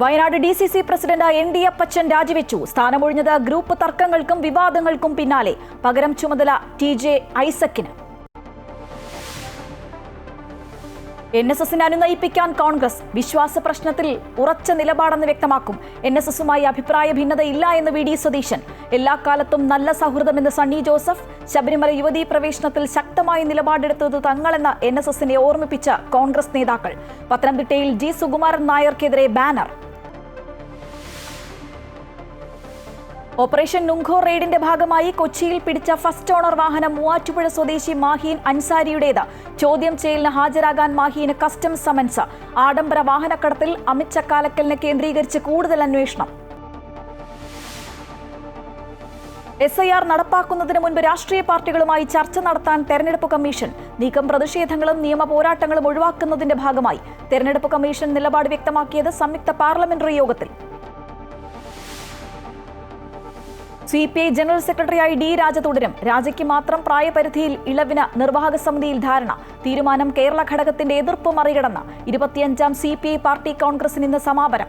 Wayanad DCC president ND അപ്പച്ചൻ രാജിവെച്ചു. സ്ഥാനമൊഴിഞ്ഞത് group തർക്കങ്ങൾക്കും വിവാദങ്ങൾക്കും പിന്നാലെ. പകരം ചുമതല TJ ഐസക്കിന്. NSSനെ അനുനയിപ്പിക്കാൻ കോൺഗ്രസ്. വിശ്വാസ പ്രശ്നത്തിൽ ഉറച്ച നിലപാടെന്ന് വ്യക്തമാക്കും. NSSുമായി അഭിപ്രായ ഭിന്നതയില്ല എന്ന് VD സതീശൻ. എല്ലാ കാലത്തും നല്ല സൗഹൃദമെന്ന് സണ്ണി ജോസഫ്. ശബരിമല യുവതീ പ്രവേശനത്തിൽ ശക്തമായി നിലപാടെടുത്തത് തങ്ങളെന്ന് NSSനെ ഓർമ്മിപ്പിച്ച കോൺഗ്രസ് നേതാക്കൾ. പത്തനംതിട്ടയിൽ G Sukumaran നായർക്കെതിരെ banner. Operation Numkhor റെയ്ഡിന്റെ ഭാഗമായി കൊച്ചിയിൽ പിടിച്ച ഫസ്റ്റ് ഓണർ വാഹനം മൂവാറ്റുപുഴ സ്വദേശി മാഹീൻ അൻസാരിയുടേത്. ചോദ്യം ചെയ്യലിന് ഹാജരാകാൻ മാഹീന് കസ്റ്റംസ് സമൻസ്. ആഡംബര വാഹനക്കടത്തിൽ അമിത് ചക്കാലക്കലിനെ കേന്ദ്രീകരിച്ച് കൂടുതൽ അന്വേഷണം. SIR നടപ്പാക്കുന്നതിന് മുൻപ് രാഷ്ട്രീയ പാർട്ടികളുമായി ചർച്ച നടത്താൻ തെരഞ്ഞെടുപ്പ് കമ്മീഷൻ. നീക്കം പ്രതിഷേധങ്ങളും നിയമ പോരാട്ടങ്ങളും ഒഴിവാക്കുന്നതിന്റെ ഭാഗമായി. തെരഞ്ഞെടുപ്പ് കമ്മീഷൻ നിലപാട് വ്യക്തമാക്കിയത് സംയുക്ത പാർലമെന്ററി യോഗത്തിൽ. CPI ജനറൽ സെക്രട്ടറിയായി D രാജ തുടരും. രാജയ്ക്ക് മാത്രം പ്രായപരിധിയിൽ ഇളവിന് നിർവാഹക സമിതിയിൽ ധാരണ. തീരുമാനം കേരള ഘടകത്തിന്റെ എതിർപ്പ് മറികടന്ന്. 25ാം CPI പാർട്ടി കോൺഗ്രസിന് ഇന്ന് സമാപനം.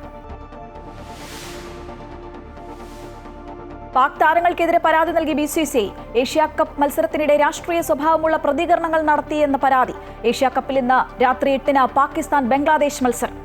പാക് താരങ്ങൾക്കെതിരെ പരാതി നൽകി BCCI. ഏഷ്യാകപ്പ് മത്സരത്തിനിടെ രാഷ്ട്രീയ സ്വഭാവമുള്ള പ്രതികരണങ്ങൾ നടത്തിയെന്ന പരാതി. ഏഷ്യാകപ്പിൽ ഇന്ന് രാത്രി 8-ന് പാകിസ്ഥാൻ ബംഗ്ലാദേശ് മത്സരം.